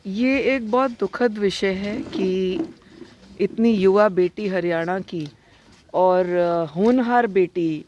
ये एक बहुत दुखद विषय है कि इतनी युवा बेटी हरियाणा की और होनहार बेटी,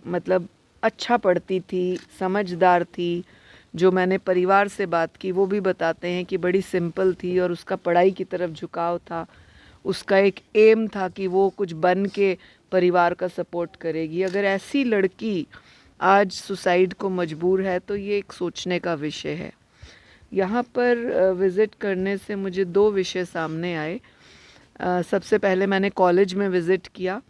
मतलब अच्छा पढ़ती थी, समझदार थी। जो मैंने परिवार से बात की वो भी बताते हैं कि बड़ी सिंपल थी और उसका पढ़ाई की तरफ झुकाव था। उसका एक एम था कि वो कुछ बन के परिवार का सपोर्ट करेगी। अगर ऐसी लड़की आज सुसाइड को मजबूर है तो ये एक सोचने का विषय है। यहाँ पर विज़िट करने से मुझे दो विषय सामने आए। सबसे पहले मैंने कॉलेज में विज़िट किया,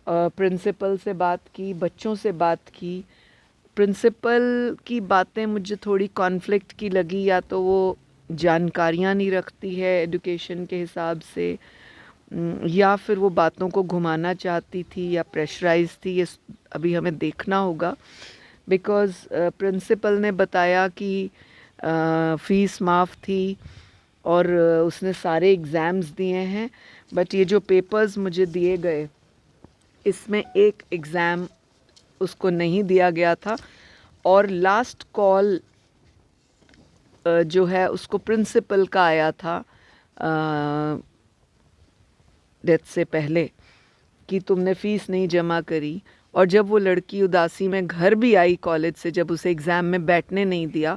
प्रिंसिपल से बात की, बच्चों से बात की। प्रिंसिपल की बातें मुझे थोड़ी कॉन्फ्लिक्ट की लगी, या तो वो जानकारियाँ नहीं रखती है एजुकेशन के हिसाब से, या फिर वो बातों को घुमाना चाहती थी या प्रेशराइज थी। ये अभी हमें देखना होगा। बिकॉज़ प्रिंसिपल ने बताया कि फ़ीस माफ़ थी और उसने सारे एग्ज़ाम्स दिए हैं। बट ये जो पेपर्स मुझे दिए गए, इसमें एक एग्ज़ाम उसको नहीं दिया गया था। और लास्ट कॉल जो है उसको प्रिंसिपल का आया था डेथ से पहले, कि तुमने फ़ीस नहीं जमा करी। और जब वो लड़की उदासी में घर भी आई कॉलेज से, जब उसे एग्ज़ाम में बैठने नहीं दिया,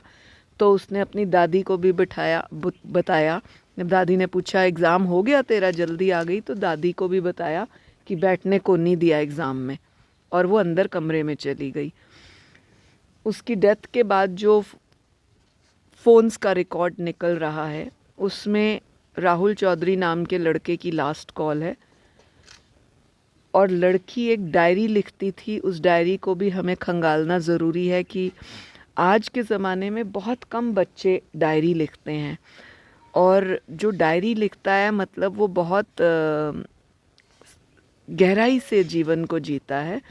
तो उसने अपनी दादी को भी बताया। जब दादी ने पूछा एग्ज़ाम हो गया तेरा, जल्दी आ गई, तो दादी को भी बताया कि बैठने को नहीं दिया एग्ज़ाम में, और वो अंदर कमरे में चली गई। उसकी डेथ के बाद जो फ़ोन्स का रिकॉर्ड निकल रहा है, उसमें राहुल चौधरी नाम के लड़के की लास्ट कॉल है। और लड़की एक डायरी लिखती थी, उस डायरी को भी हमें खंगालना ज़रूरी है कि आज के ज़माने में बहुत कम बच्चे डायरी लिखते हैं। और जो डायरी लिखता है, मतलब वो बहुत गहराई से जीवन को जीता है।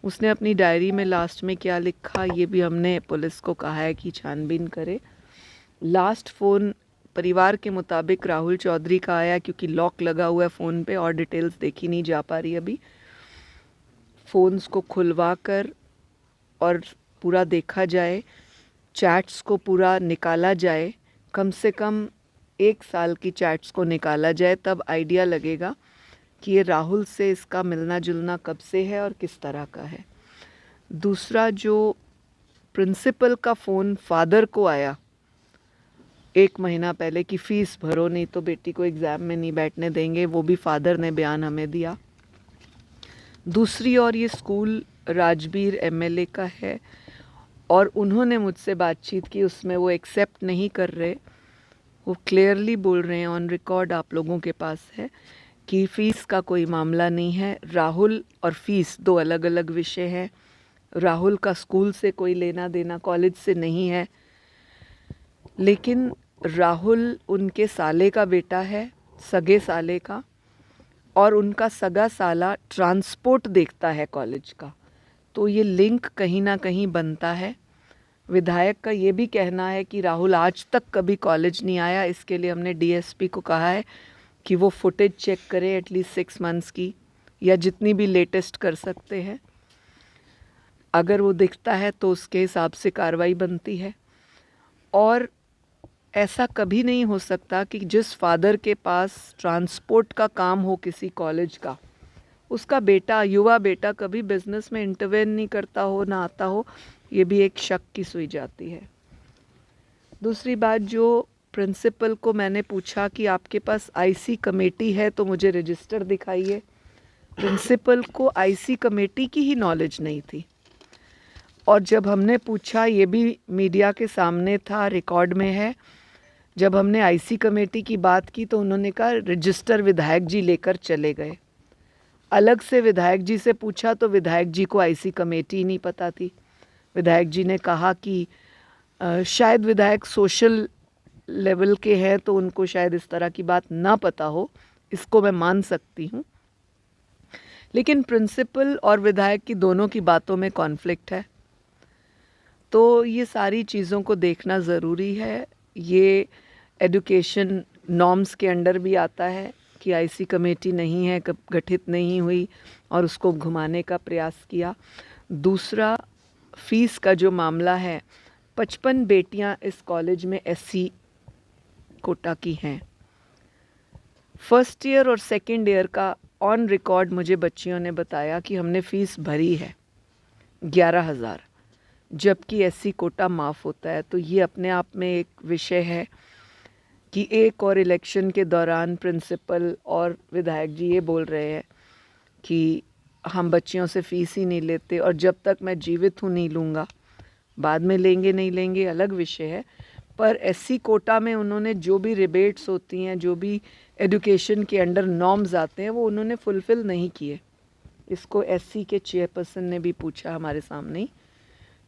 उसने अपनी डायरी में लास्ट में क्या लिखा, ये भी हमने पुलिस को कहा है कि छानबीन करे। लास्ट फ़ोन परिवार के मुताबिक राहुल चौधरी का आया, क्योंकि लॉक लगा हुआ है फ़ोन पे और डिटेल्स देखी नहीं जा पा रही अभी। फ़ोन्स को खुलवा कर और पूरा देखा जाए, चैट्स को पूरा निकाला जाए, कम से कम 1 साल की चैट्स को निकाला जाए, तब आइडिया लगेगा कि ये राहुल से इसका मिलना जुलना कब से है और किस तरह का है। दूसरा, जो प्रिंसिपल का फ़ोन फादर को आया 1 महीना पहले कि फ़ीस भरो नहीं तो बेटी को एग्ज़ाम में नहीं बैठने देंगे, वो भी फादर ने बयान हमें दिया। दूसरी ओर ये स्कूल राजबीर एमएलए का है और उन्होंने मुझसे बातचीत की, उसमें वो एक्सेप्ट नहीं कर रहे। वो क्लियरली बोल रहे हैं, ऑन रिकॉर्ड आप लोगों के पास है, कि फ़ीस का कोई मामला नहीं है। राहुल और फ़ीस दो अलग अलग विषय हैं। राहुल का स्कूल से कोई लेना देना, कॉलेज से नहीं है। लेकिन राहुल उनके साले का बेटा है, सगे साले का, और उनका सगा साला ट्रांसपोर्ट देखता है कॉलेज का। तो ये लिंक कहीं ना कहीं बनता है। विधायक का ये भी कहना है कि राहुल आज तक कभी कॉलेज नहीं आया। इसके लिए हमने डीएसपी को कहा है कि वो फुटेज चेक करे एटलीस्ट 6 मंथ्स की, या जितनी भी लेटेस्ट कर सकते हैं। अगर वो दिखता है तो उसके हिसाब से कार्रवाई बनती है। और ऐसा कभी नहीं हो सकता कि जिस फादर के पास ट्रांसपोर्ट का काम हो किसी कॉलेज का, उसका बेटा, युवा बेटा, कभी बिजनेस में इंटरवेन नहीं करता हो, ना आता हो। ये भी एक शक की सुई जाती है। दूसरी बात, जो प्रिंसिपल को मैंने पूछा कि आपके पास आईसी कमेटी है तो मुझे रजिस्टर दिखाइए, प्रिंसिपल को आईसी कमेटी की ही नॉलेज नहीं थी। और जब हमने पूछा, ये भी मीडिया के सामने था, रिकॉर्ड में है, जब हमने आईसी कमेटी की बात की तो उन्होंने कहा रजिस्टर विधायक जी लेकर चले गए। अलग से विधायक जी से पूछा तो विधायक जी को आईसी कमेटी नहीं पता थी। विधायक जी ने कहा कि शायद विधायक सोशल लेवल के हैं तो उनको शायद इस तरह की बात ना पता हो, इसको मैं मान सकती हूँ। लेकिन प्रिंसिपल और विधायक की दोनों की बातों में कॉन्फ्लिक्ट है, तो ये सारी चीज़ों को देखना ज़रूरी है। ये एजुकेशन नॉर्म्स के अंडर भी आता है कि आईसी कमेटी नहीं है, गठित नहीं हुई, और उसको घुमाने का प्रयास किया। दूसरा, फ़ीस का जो मामला है, 55 बेटियां इस कॉलेज में एससी कोटा की हैं। फर्स्ट ईयर और सेकंड ईयर का ऑन रिकॉर्ड मुझे बच्चियों ने बताया कि हमने फ़ीस भरी है 11,000, जबकि एससी कोटा माफ़ होता है। तो ये अपने आप में एक विषय है कि एक और इलेक्शन के दौरान प्रिंसिपल और विधायक जी ये बोल रहे हैं कि हम बच्चियों से फ़ीस ही नहीं लेते, और जब तक मैं जीवित हूँ नहीं लूँगा। बाद में लेंगे नहीं लेंगे अलग विषय है, पर एससी कोटा में उन्होंने जो भी रिबेट्स होती हैं, जो भी एजुकेशन के अंडर नॉर्म्स आते हैं, वो उन्होंने फुलफ़िल नहीं किए। इसको एससी के चेयरपर्सन ने भी पूछा हमारे सामने ही।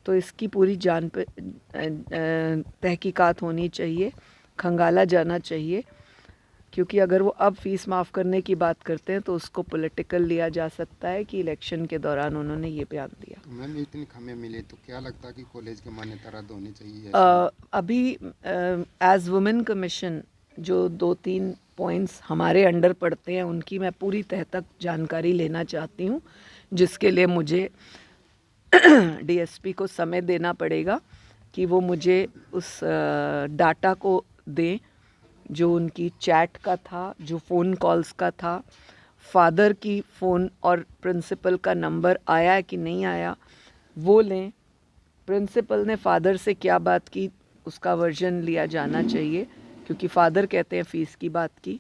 तो इसकी पूरी जान पे तहकीकात होनी चाहिए, खंगाला जाना चाहिए, क्योंकि अगर वो अब फ़ीस माफ़ करने की बात करते हैं तो उसको पॉलिटिकल लिया जा सकता है कि इलेक्शन के दौरान उन्होंने ये बयान दिया। तो मैम इतनी खामियां मिले तो क्या लगता है कि कॉलेज की मान्यता रद्द होनी चाहिए? अभी एज वुमेन कमीशन जो 2-3 पॉइंट्स हमारे अंडर पड़ते हैं उनकी मैं पूरी तह तक जानकारी लेना चाहती हूँ, जिसके लिए मुझे डीएसपी को समय देना पड़ेगा कि वो मुझे उस डाटा को दें जो उनकी चैट का था, जो फ़ोन कॉल्स का था, फादर की फ़ोन और प्रिंसिपल का नंबर आया है कि नहीं आया वो लें। प्रिंसिपल ने फादर से क्या बात की उसका वर्जन लिया जाना चाहिए, क्योंकि फादर कहते हैं फ़ीस की बात की।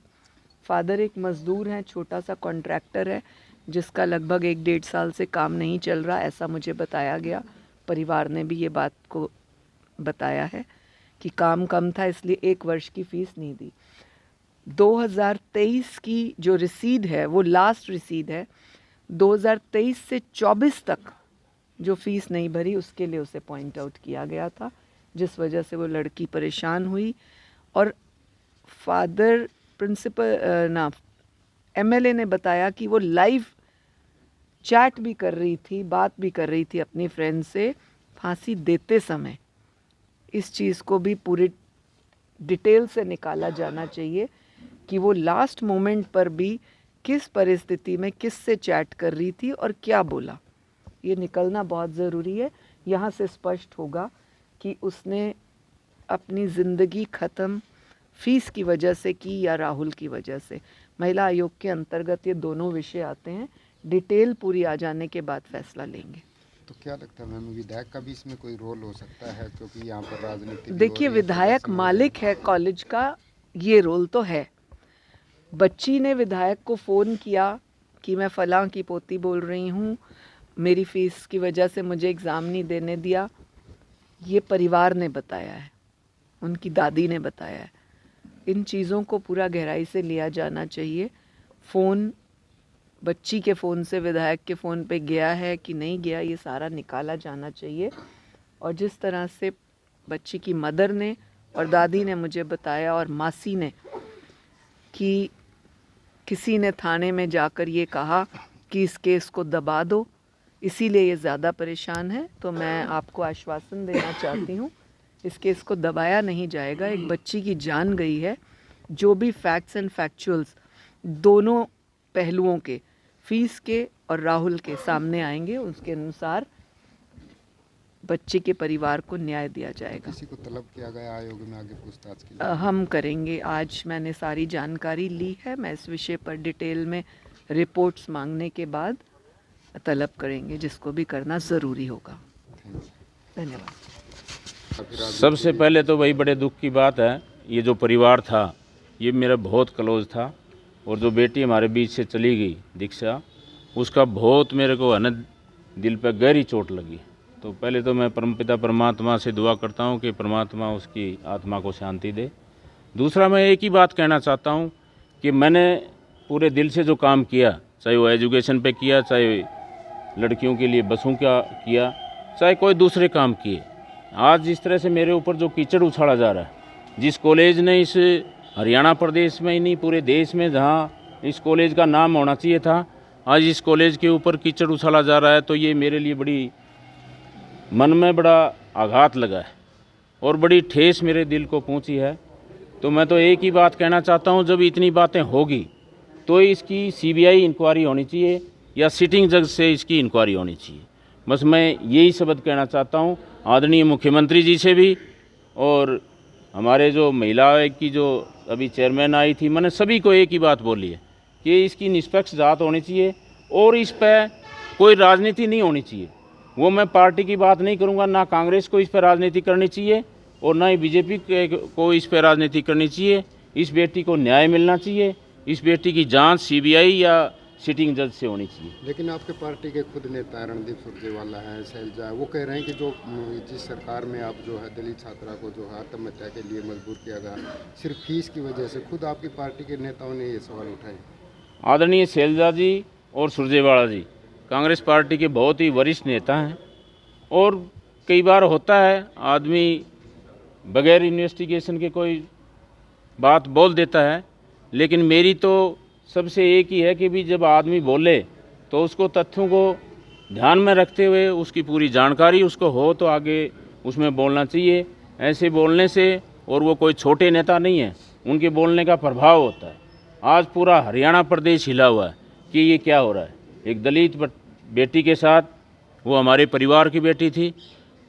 फादर एक मज़दूर हैं, छोटा सा कॉन्ट्रैक्टर है जिसका लगभग 1-1.5 साल से काम नहीं चल रहा, ऐसा मुझे बताया गया। परिवार ने भी ये बात को बताया है कि काम कम था इसलिए 1 वर्ष की फ़ीस नहीं दी। 2023 की जो रसीद है वो लास्ट रसीद है। 2023 से 24 तक जो फ़ीस नहीं भरी उसके लिए उसे पॉइंट आउट किया गया था, जिस वजह से वो लड़की परेशान हुई। और फादर प्रिंसिपल एमएलए ने बताया कि वो लाइव चैट भी कर रही थी, बात भी कर रही थी अपनी फ्रेंड से फांसी देते समय। इस चीज़ को भी पूरी डिटेल से निकाला जाना चाहिए कि वो लास्ट मोमेंट पर भी किस परिस्थिति में किससे चैट कर रही थी और क्या बोला। ये निकलना बहुत ज़रूरी है। यहाँ से स्पष्ट होगा कि उसने अपनी ज़िंदगी ख़त्म फ़ीस की वजह से की या राहुल की वजह से। महिला आयोग के अंतर्गत ये दोनों विषय आते हैं। डिटेल पूरी आ जाने के बाद फैसला लेंगे। तो क्या लगता है मैम विधायक का भी इसमें कोई रोल हो सकता है, क्योंकि यहाँ पर राजनीति भी देखिए, हो रही है, विधायक मालिक है कॉलेज का, ये रोल तो है। बच्ची ने विधायक को फ़ोन किया कि मैं फ़लाँ की पोती बोल रही हूँ, मेरी फ़ीस की वजह से मुझे एग्ज़ाम नहीं देने दिया, ये परिवार ने बताया है, उनकी दादी ने बताया है। इन चीज़ों को पूरा गहराई से लिया जाना चाहिए। फ़ोन बच्ची के फ़ोन से विधायक के फ़ोन पे गया है कि नहीं गया, ये सारा निकाला जाना चाहिए। और जिस तरह से बच्ची की मदर ने और दादी ने मुझे बताया और मासी ने कि किसी ने थाने में जाकर ये कहा कि इस केस को दबा दो, इसीलिए ये ज़्यादा परेशान है, तो मैं आपको आश्वासन देना चाहती हूँ इस केस को दबाया नहीं जाएगा। एक बच्ची की जान गई है। जो भी फैक्ट्स एंड फैक्चुअल्स दोनों पहलुओं के, फ़ीस के और राहुल के सामने आएंगे, उसके अनुसार बच्चे के परिवार को न्याय दिया जाएगा। किसी को तलब किया गया आयोग में आगे पूछताछ के लिए? हम करेंगे। आज मैंने सारी जानकारी ली है, मैं इस विषय पर डिटेल में रिपोर्ट्स मांगने के बाद तलब करेंगे, जिसको भी करना ज़रूरी होगा। धन्यवाद। सबसे पहले तो वही बड़े दुख की बात है, ये जो परिवार था ये मेरा बहुत क्लोज था, और जो बेटी हमारे बीच से चली गई दीक्षा, उसका बहुत मेरे को अनद दिल पर गहरी चोट लगी। तो पहले तो मैं परमपिता परमात्मा से दुआ करता हूँ कि परमात्मा उसकी आत्मा को शांति दे। दूसरा, मैं एक ही बात कहना चाहता हूँ कि मैंने पूरे दिल से जो काम किया, चाहे वो एजुकेशन पे किया, चाहे लड़कियों के लिए बसों का किया, चाहे कोई दूसरे काम किए, आज जिस तरह से मेरे ऊपर जो कीचड़ उछाला जा रहा है, जिस कॉलेज ने इस हरियाणा प्रदेश में ही नहीं पूरे देश में जहाँ इस कॉलेज का नाम होना चाहिए था, आज इस कॉलेज के ऊपर कीचड़ उछाला जा रहा है, तो ये मेरे लिए बड़ी मन में बड़ा आघात लगा है और बड़ी ठेस मेरे दिल को पहुंची है। तो मैं तो एक ही बात कहना चाहता हूं, जब इतनी बातें होगी तो इसकी सीबीआई इंक्वायरी होनी चाहिए या सिटिंग जज से इसकी इंक्वायरी होनी चाहिए। बस मैं यही शब्द कहना चाहता हूं आदरणीय मुख्यमंत्री जी से भी और हमारे जो महिला की जो अभी चेयरमैन आई थी, मैंने सभी को एक ही बात बोली है कि इसकी निष्पक्ष जांच होनी चाहिए और इस पर कोई राजनीति नहीं होनी चाहिए। वो मैं पार्टी की बात नहीं करूँगा, ना कांग्रेस को इस पर राजनीति करनी चाहिए और ना ही बीजेपी को इस पर राजनीति करनी चाहिए। इस बेटी को न्याय मिलना चाहिए, इस बेटी की जांच सीबीआई या सिटिंग जज से होनी चाहिए। लेकिन आपके पार्टी के खुद नेता रणदीप सुरजेवाला हैं, शैलजा, वो कह रहे हैं कि जो जिस सरकार में आप जो है दलित छात्रा को जो है आत्महत्या के लिए मजबूर किया गया सिर्फ फीस की वजह से, खुद आपकी पार्टी के नेताओं ने ये सवाल उठाए। आदरणीय शैलजा जी और सुरजेवाला जी कांग्रेस पार्टी के बहुत ही वरिष्ठ नेता हैं और कई बार होता है आदमी बगैर इन्वेस्टिगेशन के कोई बात बोल देता है, लेकिन मेरी तो सबसे एक ही है कि भी जब आदमी बोले तो उसको तथ्यों को ध्यान में रखते हुए उसकी पूरी जानकारी उसको हो तो आगे उसमें बोलना चाहिए। ऐसे बोलने से, और वो कोई छोटे नेता नहीं है, उनके बोलने का प्रभाव होता है। आज पूरा हरियाणा प्रदेश हिला हुआ है कि ये क्या हो रहा है। एक दलित बेटी के साथ, वो हमारे परिवार की बेटी थी,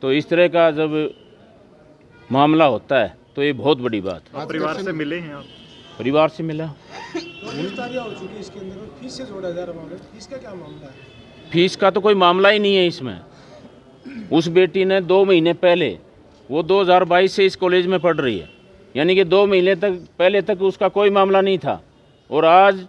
तो इस तरह का जब मामला होता है तो ये बहुत बड़ी बात है। परिवार से मिले हैं आप? परिवार से मिला। गिरफ्तारियां हो चुकी है इसके अंदर, फीस से जोड़ा जा रहा मामला, फीस का क्या मामला है? फीस का तो कोई मामला ही नहीं है इसमें। उस बेटी ने 2 महीने पहले, वो 2022 से इस कॉलेज में पढ़ रही है, यानी कि 2 महीने तक पहले तक उसका कोई मामला नहीं था, और आज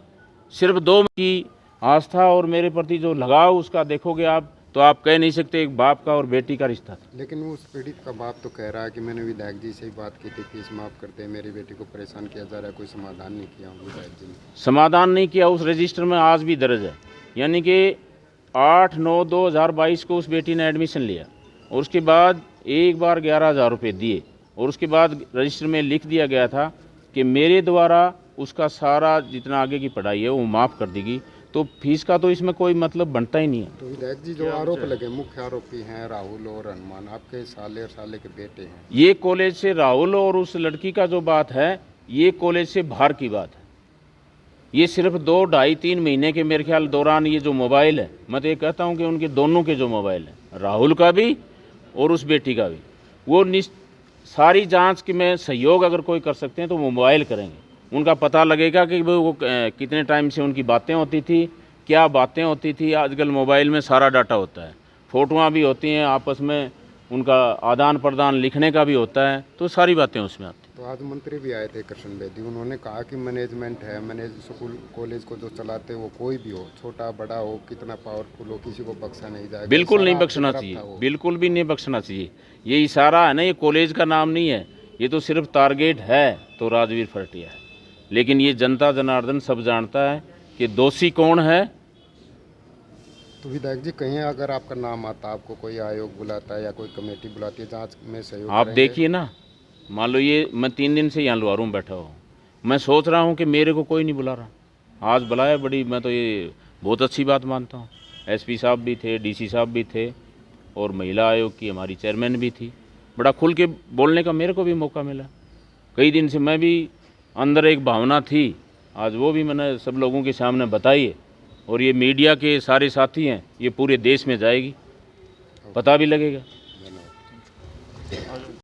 सिर्फ 2 की आस्था और मेरे प्रति जो लगाव उसका देखोगे आप तो आप कह नहीं सकते एक बाप का और बेटी का रिश्ता था। लेकिन उस पीड़ित का बाप तो कह रहा है कि मैंने विधायक जी से ही बात की थी, फीस माफ़ करते हैं, मेरी बेटी को परेशान किया जा रहा है, कोई समाधान नहीं किया विधायक जी ने। समाधान नहीं किया, उस रजिस्टर में आज भी दर्ज है। यानी कि 8/9/2022 को उस बेटी ने एडमिशन लिया और उसके बाद एक बार 11,000 रुपये दिए, और उसके बाद रजिस्टर में लिख दिया गया था कि मेरे द्वारा उसका सारा जितना आगे की पढ़ाई है वो माफ़ कर देगी। तो फीस का तो इसमें कोई मतलब बनता ही नहीं है। तो विधायक जी जो आरोप लगे, मुख्य आरोपी हैं राहुल और हनुमान, आपके साले और साले के बेटे हैं। ये कॉलेज से राहुल और उस लड़की का जो बात है, ये कॉलेज से बाहर की बात है। ये सिर्फ 2, 2.5, 3 महीने के मेरे ख्याल दौरान ये जो मोबाइल है, मैं तो ये कहता हूँ कि उनके दोनों के जो मोबाइल है, राहुल का भी और उस बेटी का भी, वो सारी जांच के में सहयोग अगर कोई कर सकते हैं तो वो मोबाइल करेंगे। उनका पता लगेगा कि वो कितने टाइम से उनकी बातें होती थी, क्या बातें होती थी। आजकल मोबाइल में सारा डाटा होता है, फ़ोटोआँ भी होती हैं, आपस में उनका आदान प्रदान लिखने का भी होता है, तो सारी बातें उसमें आती हैं। तो आज मंत्री भी आए थे कृष्ण बेदी, उन्होंने कहा कि मैनेजमेंट है, स्कूल कॉलेज को जो चलाते वो कोई भी हो, छोटा बड़ा हो, कितना पावरफुल हो, किसी को बख्शा नहीं जाएगा। बिल्कुल नहीं सारा बख्शना आपकी तरफ चाहिए, था वो। बिल्कुल भी नहीं बख्शना चाहिए। ये इशारा है ना, ये कॉलेज का नाम नहीं है, ये तो सिर्फ टारगेट है तो राजवीर फरटिया है। लेकिन ये जनता जनार्दन सब जानता है कि दोषी कौन है। तो विधायक जी, कहीं अगर आपका नाम आता, आपको कोई आयोग बुलाता है या कोई कमेटी बुलाती है, जांच में सहयोग आप करेंगे? देखिए ना, मान लो ये मैं 3 दिन से यहाँ लुहारू में बैठा हूँ, मैं सोच रहा हूँ कि मेरे को कोई नहीं बुला रहा, आज बुलाया, बड़ी मैं तो ये बहुत अच्छी बात मानता हूँ। एसपी साहब भी थे, डीसी साहब भी थे, और महिला आयोग की हमारी चेयरमैन भी थी। बड़ा खुल के बोलने का मेरे को भी मौका मिला। कई दिन से मैं भी अंदर एक भावना थी, आज वो भी मैंने सब लोगों के सामने बताई है, और ये मीडिया के सारे साथी हैं, ये पूरे देश में जाएगी, पता भी लगेगा।